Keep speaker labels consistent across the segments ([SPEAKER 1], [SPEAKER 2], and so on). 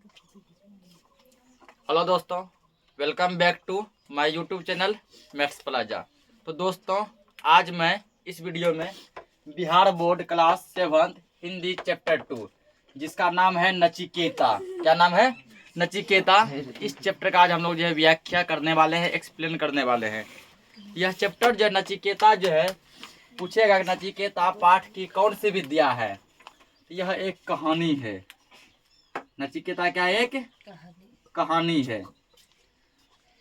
[SPEAKER 1] Hello दोस्तों, welcome back to my YouTube channel Maths Plaza. तो दोस्तों, आज मैं इस वीडियो में Bihar board class 7 Hindi chapter 2 जिसका नाम है नचिकेता। क्या नाम है? नचिकेता। इस चैप्टर का आज हम लोग जो है व्याख्या करने वाले हैं, एक्सप्लेन करने वाले हैं। यह चैप्टर जो है नचिकेता जो है पूछेगा कि नचिकेता पाठ की कौन सी विद्या है। यह एक कहानी है। नचिकेता क्या है? एक कहानी है।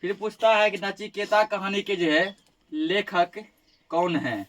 [SPEAKER 1] फिर पूछता है कि नचिकेता कहानी के जो है लेखक कौन है।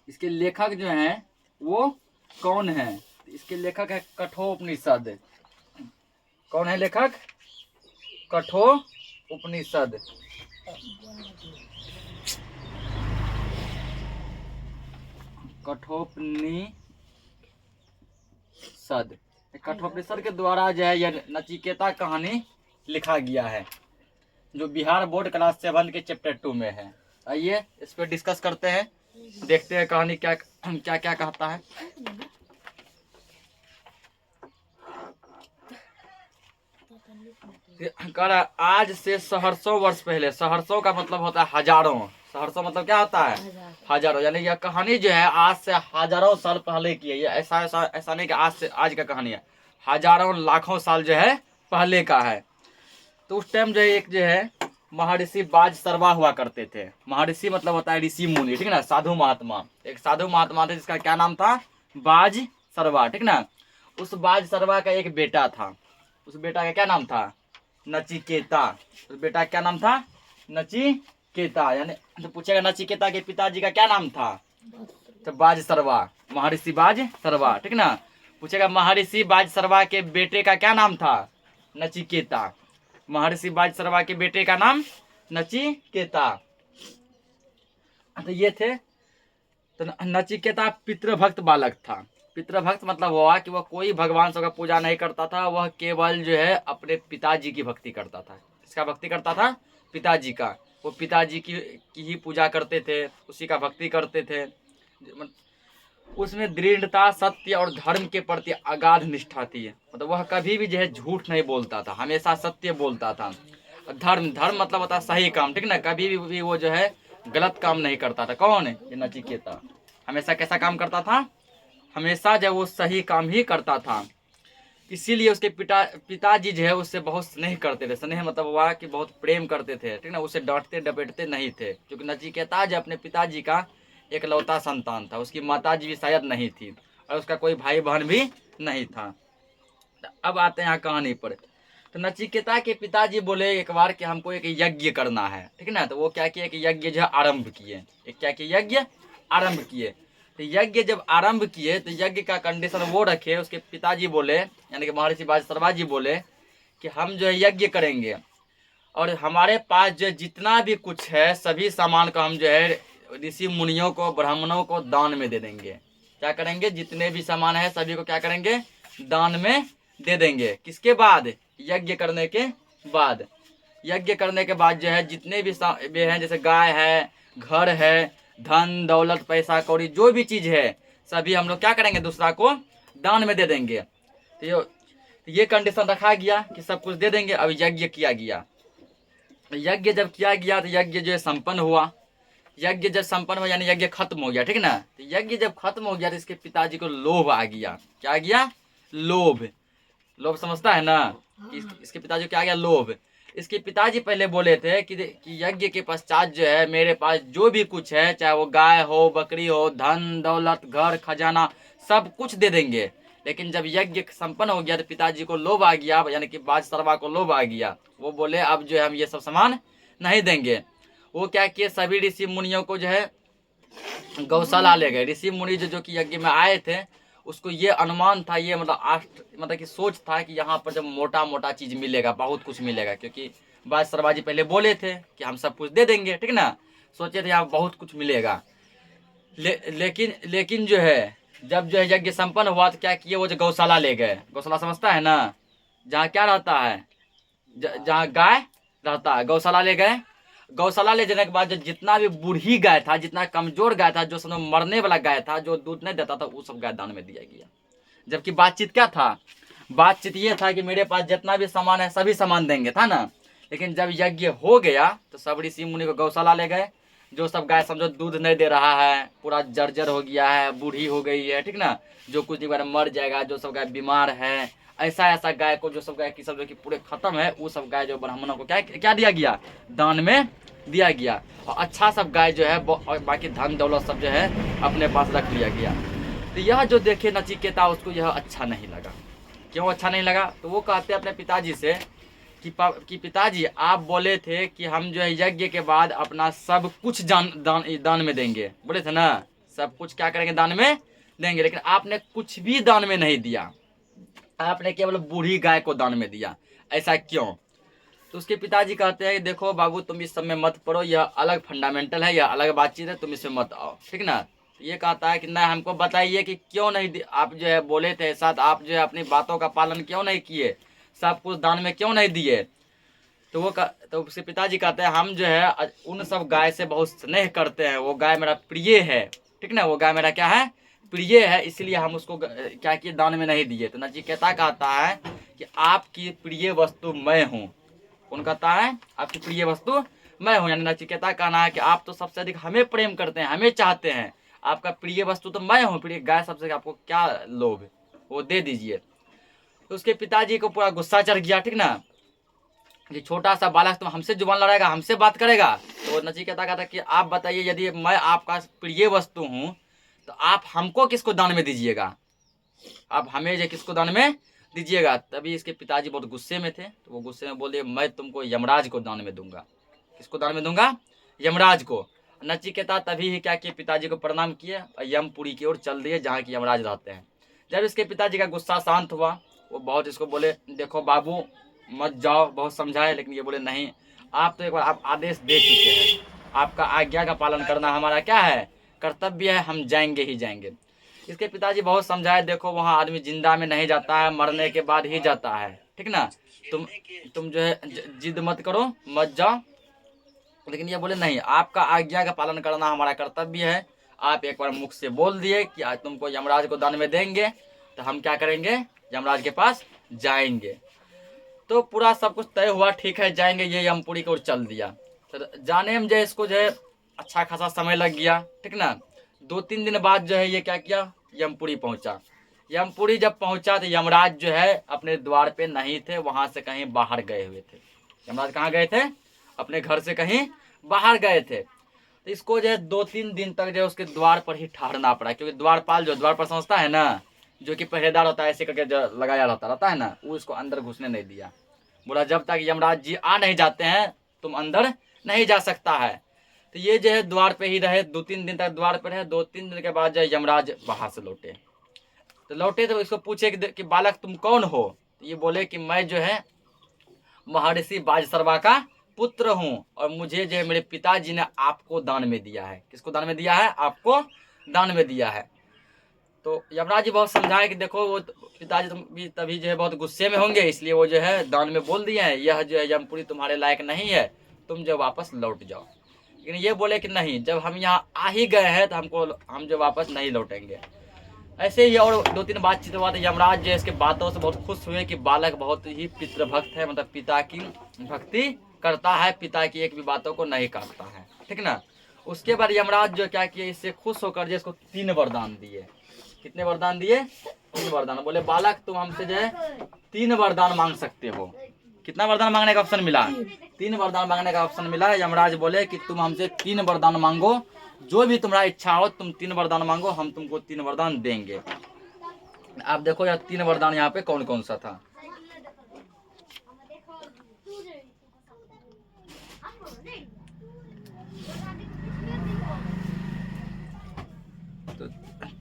[SPEAKER 1] इसके लेखक जो हैं वो कौन है? इसके लेखक है कठोपनिषद। कौन है लेखक? कठोपनिषद। कठोपनिषद के द्वारा जो है यह नचिकेता कहानी लिखा गया है, जो बिहार बोर्ड क्लास 7 के चैप्टर 2 में है। आइए इस पर डिस्कस करते हैं, देखते हैं कहानी क्या क्या क्या कहता है। आज से सहर्षों वर्ष पहले, सहर्षों का मतलब होता है हजारों, सहर्षों मतलब क्या होता है? हजारों। यानी यह कहानी जो है आज से हजारों साल पहले की है। ये ऐसा नहीं कि आज से आज का कहानी है, हजारों लाखों साल जो है पहले का है। तो उस टाइम जो है एक जो है महर्षि बाज सरवा हुआ करते थे। महर्षि मतलब होता है ऋषि मुनि, ठीक ना, साधु महात्मा। एक साधु महात्मा थे जिसका क्या नाम था? बाज सरवा, ठीक ना। उस बाज सरवा का एक बेटा था। उस बेटा का क्या नाम था? नचिकेता। उस बेटा का क्या नाम था? नचिकेता। यानी तो पूछेगा नचिकेता के पिताजी का क्या नाम था? तो बाज सरवा, महर्षि बाज सरवा, ठीक ना। पूछेगा महर्षि बाज सरवा के बेटे का क्या नाम था? नचिकेता। महर्षि बाज सरवा के बेटे का नाम नचिकेता। तो ये थे। तो नचिकेता पितृभक्त बालक था। पितृभक्त मतलब हुआ कि वह कोई भगवान सबका पूजा नहीं करता था, वह केवल जो है अपने पिताजी की भक्ति करता था। इसका भक्ति करता था? पिताजी का। वो पिताजी की ही पूजा करते थे, उसी का भक्ति करते थे। उसमें दृढ़ता, सत्य और धर्म के प्रति अगाध निष्ठा थी। मतलब वह कभी भी जो है झूठ नहीं बोलता था, हमेशा सत्य बोलता था। धर्म मतलब होता है सही काम, ठीक ना। कभी भी वो जो है गलत काम नहीं करता था। कौन है? ये नचिकेता। हमेशा कैसा काम करता था? हमेशा जब वो सही काम ही करता था। इसीलिए उसके पिताजी जो है उससे बहुत स्नेह करते थे। स्नेह मतलब हुआ कि बहुत प्रेम करते थे, ठीक ना। उसे डांटते डपेटते नहीं थे, क्योंकि नचिकेता जो अपने पिताजी का एकलौता संतान था। उसकी माताजी भी शायद नहीं थी और उसका कोई भाई बहन भी नहीं था। अब आते हैं यहाँ कहानी पर। तो नचिकेता के पिताजी बोले एक बार कि हमको एक यज्ञ करना है, ठीक ना। तो वो क्या किए कि यज्ञ जो है आरंभ किए। एक क्या किए? यज्ञ आरंभ किए। तो यज्ञ जब आरंभ किए तो यज्ञ का कंडीशन वो रखे। उसके पिताजी बोले, यानी कि महर्षि बाज सरवा जी बोले कि हम जो है यज्ञ करेंगे और हमारे पास जो जितना भी कुछ है सभी सामान को हम जो है ऋषि मुनियों को, ब्राह्मणों को दान में दे देंगे। क्या करेंगे? जितने भी सामान है सभी को क्या करेंगे? दान में दे देंगे। किसके बाद? यज्ञ करने के बाद। यज्ञ करने के बाद जो है जितने भी हैं, जैसे गाय है, घर है, धन दौलत पैसा कौड़ी जो भी चीज है सभी हम लोग क्या करेंगे? दूसरा को दान में दे देंगे। तो ये कंडीशन रखा गया कि सब कुछ दे देंगे। अब यज्ञ किया गया। यज्ञ जब किया गया तो यज्ञ जो है संपन्न हुआ। यज्ञ जब संपन्न हुआ यानी यज्ञ खत्म हो गया, ठीक ना। तो यज्ञ जब खत्म हो गया तो इसके पिताजी को लोभ आ गया। क्या आ गया? लोभ। लोभ समझता है ना। इसके पिताजी को क्या आ गया? लोभ। इसके पिताजी पहले बोले थे कि यज्ञ के पश्चात जो है मेरे पास जो भी कुछ है, चाहे वो गाय हो, बकरी हो, धन दौलत, घर खजाना, सब कुछ दे देंगे। लेकिन जब यज्ञ संपन्न हो गया तो पिताजी को लोभ आ गया, यानी कि बाज सरवा को लोभ आ गया। वो बोले अब जो है हम ये सब सामान नहीं देंगे। वो क्या किए? सभी ऋषि मुनियों को जो है गौशाला ले गए। ऋषि मुनि जो कि यज्ञ में आए थे उसको ये अनुमान था, ये मतलब कि सोच था कि यहाँ पर जब मोटा मोटा चीज मिलेगा, बहुत कुछ मिलेगा, क्योंकि बाज सरवाजी पहले बोले थे कि हम सब कुछ दे देंगे, ठीक ना। सोचे थे यहाँ बहुत कुछ मिलेगा। लेकिन जो है जब जो है यज्ञ संपन्न हुआ तो क्या किए? वो जो गौशाला ले गए। गौशाला समझता है ना? जहाँ क्या रहता है? जहाँ गाय रहता है, गौशाला ले गए। गौशाला ले जाने के बाद जो जितना भी बूढ़ी गाय था, जितना कमजोर गाय था, जो समय मरने वाला गाय था, जो दूध नहीं देता था, वो सब गाय दान में दिया गया। जबकि बातचीत क्या था? बातचीत ये था कि मेरे पास जितना भी सामान है सभी सामान देंगे, था ना। लेकिन जब यज्ञ हो गया तो सब ऋषि मुनि को गौशाला ले गए। जो सब गाय समझो दूध नहीं दे रहा है, पूरा जर्जर हो गया है, बूढ़ी हो गई है, ठीक ना, जो कुछ दिन बाद मर जाएगा, जो सब गाय बीमार है, ऐसा ऐसा गाय को, जो सब गाय की सब जो कि पूरे खत्म है, वो सब गाय जो ब्राह्मणों को क्या क्या दिया गया, दान में दिया गया। और अच्छा सब गाय जो है और बाकी धन दौलत सब जो है अपने पास रख लिया गया। तो यह जो देखे नचिकेता, उसको यह अच्छा नहीं लगा। क्यों अच्छा नहीं लगा? तो वो कहते अपने पिताजी से कि पिताजी आप बोले थे कि हम जो है यज्ञ के बाद अपना सब कुछ दान में देंगे, बोले थे ना, सब कुछ क्या करेंगे, दान में देंगे, लेकिन आपने कुछ भी दान में नहीं दिया, आपने केवल बूढ़ी गाय को दान में दिया, ऐसा क्यों? तो उसके पिताजी कहते हैं कि देखो बाबू, तुम इस सब में मत पढ़ो, यह अलग फंडामेंटल है, यह अलग बातचीत है, तुम इसमें मत आओ, ठीक ना। ये कहता है कि ना, हमको बताइए कि क्यों नहीं, आप जो है बोले थे साथ, आप जो है अपनी बातों का पालन क्यों नहीं किए, सब कुछ दान में क्यों नहीं दिए? तो उसके पिताजी कहते हैं हम जो है उन सब गाय से बहुत स्नेह करते हैं, वो गाय मेरा प्रिय है, ठीक ना, वो गाय मेरा क्या है, प्रिय है, इसलिए हम उसको क्या किए, दान में नहीं दिए। तो नचिकेता कहता है कि आपकी प्रिय वस्तु मैं हूँ। कौन कहता है? आपकी प्रिय वस्तु मैं हूँ। यानी नचिकेता कहना है कि आप तो सबसे अधिक हमें प्रेम करते हैं, हमें चाहते हैं, आपका प्रिय वस्तु तो मैं हूँ, प्रिय गाय सबसे आपको क्या लोभ, वो दे दीजिए। तो उसके पिताजी को पूरा गुस्सा चढ़ गया, ठीक ना, कि छोटा सा बालक तुम हमसे जुबान लड़ाएगा, हमसे बात करेगा। तो नचिकेता कहता कि आप बताइए, यदि मैं आपका प्रिय वस्तु हूँ तो आप हमको किसको दान में दीजिएगा, आप हमें जो किसको दान में दीजिएगा? तभी इसके पिताजी बहुत गुस्से में थे, तो वो गुस्से में बोले मैं तुमको यमराज को दान में दूंगा। किसको दान में दूंगा? यमराज को। नचिकेता तभी ही क्या किए, पिताजी को प्रणाम किए और यमपुरी की ओर चल दिए, जहाँ की यमराज रहते हैं। जब इसके पिताजी का गुस्सा शांत हुआ, वो बहुत इसको बोले देखो बाबू मत जाओ, बहुत समझाए, लेकिन ये बोले नहीं, आप तो एक बार आप आदेश दे चुके हैं, आपका आज्ञा का पालन करना हमारा क्या है, कर्तव्य है, हम जाएंगे ही जाएंगे। इसके पिताजी बहुत समझाए, देखो वहाँ आदमी जिंदा में नहीं जाता है, मरने के बाद ही जाता है, ठीक ना, तुम जो है जिद मत करो, मत जाओ। लेकिन ये बोले नहीं, आपका आज्ञा का पालन करना हमारा कर्तव्य है, आप एक बार मुख से बोल दिए कि आज तुमको यमराज को दान में देंगे, तो हम क्या करेंगे, यमराज के पास जाएंगे। तो पूरा सब कुछ तय हुआ, ठीक है जाएंगे, ये यमपुरी की ओर चल दिया। तो जाने में जो है इसको जो है अच्छा खासा समय लग गया, ठीक ना। 2-3 दिन बाद जो है ये क्या किया, यमपुरी पहुंचा। यमपुरी जब पहुंचा तो यमराज जो है अपने द्वार पे नहीं थे, वहां से कहीं बाहर गए हुए थे। यमराज कहाँ गए थे? अपने घर से कहीं बाहर गए थे। तो इसको जो है 2-3 दिन तक जो है उसके द्वार पर ही ठहरना पड़ा, क्योंकि द्वारपाल जो द्वार पर समझता है ना, जो कि पहरेदार होता है, ऐसे करके जो लगाया रहता है ना, वो इसको अंदर घुसने नहीं दिया। बोला जब तक यमराज जी आ नहीं जाते हैं तुम अंदर नहीं जा सकता है। तो ये जो है द्वार पे ही रहे, 2-3 दिन तक द्वार पे रहे। 2-3 दिन के बाद जो है यमराज बाहर से लौटे। तो लौटे तो इसको पूछे कि बालक तुम कौन हो? तो ये बोले कि मैं जो है महर्षि बाजसर्वा का पुत्र हूँ, और मुझे जो है मेरे पिताजी ने आपको दान में दिया है। किसको दान में दिया है? आपको दान में दिया है। तो यमराज जी बहुत समझाए कि देखो वो पिताजी तुम भी तभी जो है बहुत गुस्से में होंगे, इसलिए वो जो है दान में बोल दिए हैं, यह जो है यमपुरी तुम्हारे लायक नहीं है, तुम जो वापस लौट जाओ। लेकिन ये बोले कि नहीं, जब हम यहाँ आ ही गए हैं तो हम जो वापस नहीं लौटेंगे। ऐसे ही और 2-3 बातचीत हुआ, तो यमराज जो इसके बातों से बहुत खुश हुए कि बालक बहुत ही पितृभक्त है, मतलब पिता की भक्ति करता है, पिता की एक भी बातों को नहीं काटता है, ठीक ना। उसके बाद यमराज जो क्या किए, इससे खुश होकर जो इसको 3 वरदान दिए। कितने वरदान दिए? 3 वरदान। बोले बालक तुम हमसे जो है 3 वरदान मांग सकते हो। कितना वरदान मांगने का ऑप्शन मिला? 3 वरदान मांगने का ऑप्शन मिला। यमराज बोले कि तुम हमसे 3 वरदान मांगो, जो भी तुम्हारा इच्छा हो तुम 3 वरदान मांगो, हम तुमको 3 वरदान देंगे। आप देखो यार 3 वरदान यहाँ पे कौन कौन सा था। तो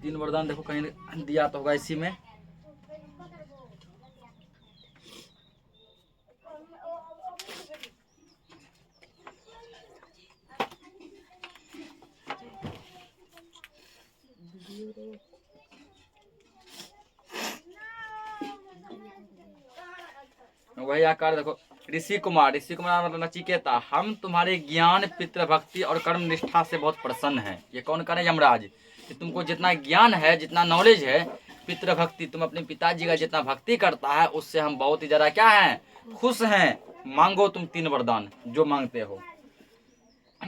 [SPEAKER 1] 3 वरदान देखो कहीं दिया तो होगा इसी में। वही आकार देखो, ऋषि कुमार मतलब नचिकेता, हम तुम्हारे ज्ञान, पितृभक्ति और कर्म निष्ठा से बहुत प्रसन्न हैं। ये कौन करे? यमराज। कि तुमको जितना ज्ञान है, जितना नॉलेज है, पितृभक्ति, तुम अपने पिताजी का जितना भक्ति करता है उससे हम बहुत ही ज़्यादा क्या है, खुश हैं। मांगो तुम 3 वरदान जो मांगते हो।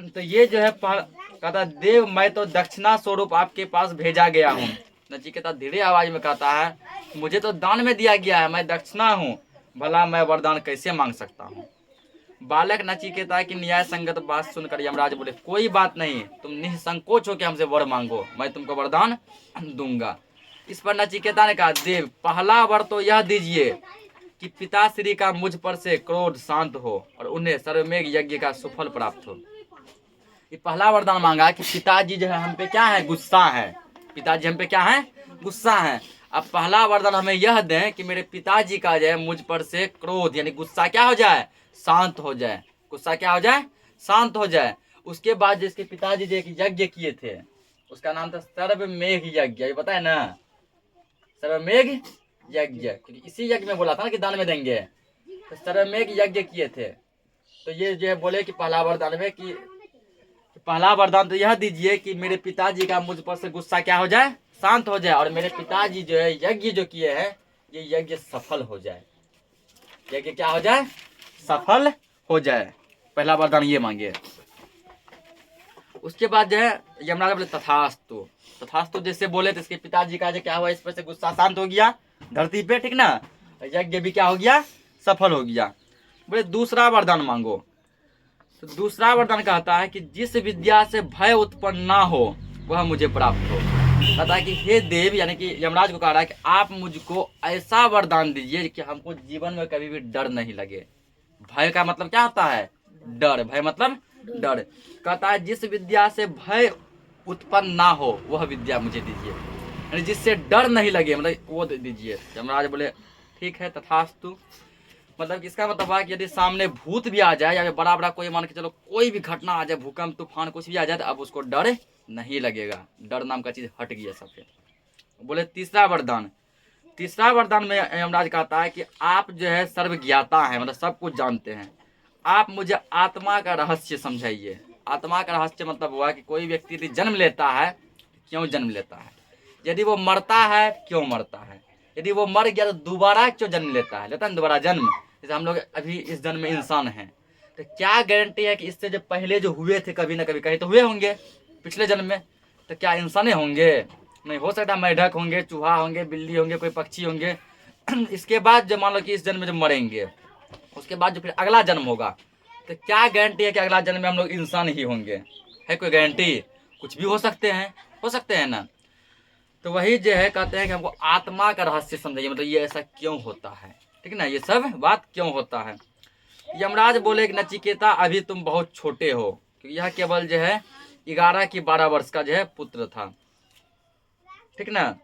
[SPEAKER 1] तो ये जो है कहता देव मैं तो दक्षिणा स्वरूप आपके पास भेजा गया हूँ। नचिकेता धीरे आवाज में कहता है मुझे तो दान में दिया गया है, मैं दक्षिणा हूँ, भला मैं वरदान कैसे मांग सकता हूँ। बालक नचिकेता की न्याय संगत बात सुनकर यमराज बोले कोई बात नहीं, तुम निसंकोच हो कि हमसे वर मांगो, मैं तुमको वरदान दूंगा। इस पर नचिकेता ने कहा देव पहला वर तो यह दीजिए कि पिताश्री का मुझ पर से क्रोध शांत हो और उन्हें सर्वमेघ यज्ञ का सुफल प्राप्त हो। ये पहला वरदान मांगा कि पिताजी जो है हम पे क्या है, गुस्सा है, पिताजी हम पे क्या है, गुस्सा है। अब पहला वरदान हमें यह दें कि मेरे पिताजी का जो है मुझ पर से क्रोध यानी गुस्सा क्या हो जाए, शांत हो जाए, गुस्सा क्या हो जाए, शांत हो जाए। उसके बाद जिसके पिताजी जो एक यज्ञ किए थे उसका नाम था सर्वमेघ यज्ञ, ये पता है ना, सर्वमेघ यज्ञ, क्योंकि इसी यज्ञ में बोला था ना कि दान में देंगे, तो सर्वमेघ यज्ञ किए थे। तो ये जो है बोले कि पहला वरदान में कि पहला वरदान तो यह दीजिए कि मेरे पिताजी का मुझ पर से गुस्सा क्या हो जाए, शांत हो जाए, और मेरे पिताजी जो है यज्ञ जो किए हैं ये यज्ञ सफल हो जाए, यज्ञ क्या हो जाए, सफल हो जाए। पहला वरदान ये मांगे। उसके बाद जो है यमराज बोले तथास्तु, तथास्तु जैसे बोले तो इसके पिताजी का जो क्या हुआ, इस पर से गुस्सा शांत हो गया धरती पे, ठीक ना, यज्ञ भी क्या हो गया, सफल हो गया। बोले दूसरा वरदान मांगो। तो दूसरा वरदान कहता है कि जिस विद्या से भय उत्पन्न ना हो वह मुझे प्राप्त हो। कहता है कि हे देव, यानी कि यमराज को कह रहा है कि आप मुझको ऐसा वरदान दीजिए कि हमको जीवन में कभी भी डर नहीं लगे। भय का मतलब क्या होता है, डर, भय मतलब डर। कहता है जिस विद्या से भय उत्पन्न ना हो वह विद्या मुझे दीजिए, यानी जिससे डर नहीं लगे, मतलब वो दीजिए। यमराज बोले ठीक है तथास्तु। मतलब इसका मतलब है कि यदि सामने भूत भी आ जाए या बड़ा बड़ा कोई मान के चलो कोई भी घटना आ जाए, भूकंप तूफान कुछ भी आ जाए, तो अब उसको डर नहीं लगेगा, डर नाम का चीज हट गया सबसे। बोले तीसरा वरदान। तीसरा वरदान में यमराज कहता है कि आप जो है सर्वज्ञाता हैं, मतलब सब कुछ जानते हैं, आप मुझे आत्मा का रहस्य समझाइए। आत्मा का रहस्य मतलब हुआ कि कोई व्यक्ति यदि जन्म लेता है क्यों जन्म लेता है, यदि वो मरता है क्यों मरता है, यदि वो मर गया तो दोबारा क्यों जन्म लेता है, लेता है दोबारा जन्म। जैसे हम लोग अभी इस जन्म में इंसान हैं, तो क्या गारंटी है कि इससे जो पहले जो हुए थे कभी ना कभी कहीं तो हुए होंगे पिछले जन्म में, तो क्या इंसाने होंगे, नहीं हो सकता, मेढक होंगे, चूहा होंगे, बिल्ली होंगे, कोई पक्षी होंगे। इसके बाद जो मान लो कि इस जन्म में जब मरेंगे उसके बाद जो फिर अगला जन्म होगा, तो क्या गारंटी है कि अगला जन्म में हम लोग इंसान ही होंगे, है कोई गारंटी, कुछ भी हो सकते हैं ना। तो वही जो है कहते हैं कि हमको आत्मा का रहस्य समझाइए, मतलब ये ऐसा क्यों होता है, ठीक ना, ये सब बात क्यों होता है। यमराज बोले कि नचिकेता अभी तुम बहुत छोटे हो, क्योंकि यह केवल जो है 11 की 12 वर्ष का जो है पुत्र था, ठीक ना,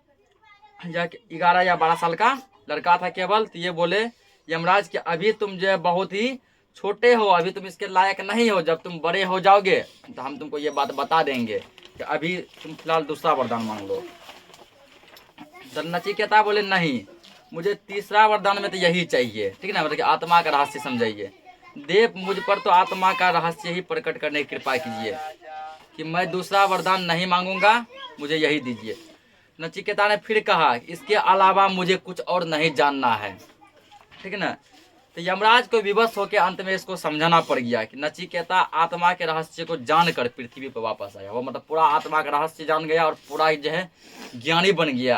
[SPEAKER 1] यह 11 या 12 साल का लड़का था केवल। तो ये बोले यमराज कि अभी तुम जो है बहुत ही छोटे हो, अभी तुम इसके लायक नहीं हो, जब तुम बड़े हो जाओगे तो हम तुमको ये बात बता देंगे कि अभी तुम फिलहाल दूसरा वरदान मांग लो। तो नचिकेता बोले नहीं, मुझे तीसरा वरदान में तो यही चाहिए, ठीक है ना, मतलब कि आत्मा का रहस्य समझाइए। देव मुझ पर तो आत्मा का रहस्य ही प्रकट करने की कृपा कीजिए कि मैं दूसरा वरदान नहीं मांगूंगा, मुझे यही दीजिए। नचिकेता ने फिर कहा इसके अलावा मुझे कुछ और नहीं जानना है, ठीक है ना। तो यमराज को विवश होकर अंत में इसको समझाना पड़ गया कि नचिकेता आत्मा के रहस्य को जानकर पृथ्वी पर वापस आया, वो मतलब पूरा आत्मा का रहस्य जान गया और पूरा जो है ज्ञानी बन गया।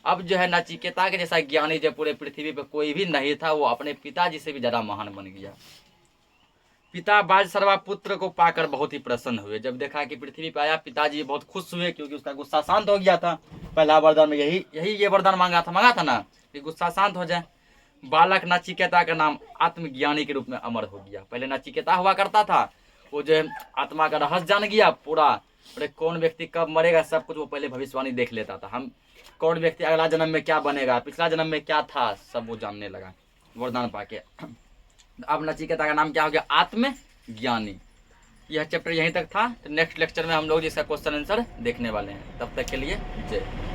[SPEAKER 1] अब जो है नचिकेता के जैसा ज्ञानी जो पूरे पृथ्वी पे कोई भी नहीं था, वो अपने पिताजी से भी ज्यादा महान बन गया। पिता बाजसर्वा पुत्र को पाकर बहुत ही प्रसन्न हुए, जब देखा कि पृथ्वी पे आया पिताजी बहुत खुश हुए, क्योंकि उसका गुस्सा शांत हो गया था। पहला वरदान में यही वरदान मांगा था ना कि गुस्सा शांत हो जाए। बालक नचिकेता का नाम आत्मज्ञानी के रूप में अमर हो गया। पहले नचिकेता हुआ करता था, वो जो है आत्मा का रहस्य जान गया पूरा, अरे कौन व्यक्ति कब मरेगा सब कुछ वो पहले भविष्यवाणी देख लेता था, हम कौन व्यक्ति अगला जन्म में क्या बनेगा, पिछला जन्म में क्या था, सब वो जानने लगा वरदान पाके। अब नचिकेता का नाम क्या हो गया, आत्मज्ञानी। यह चैप्टर यहीं तक था। तो नेक्स्ट लेक्चर में हम लोग इसका क्वेश्चन आंसर देखने वाले हैं। तब तक के लिए जय।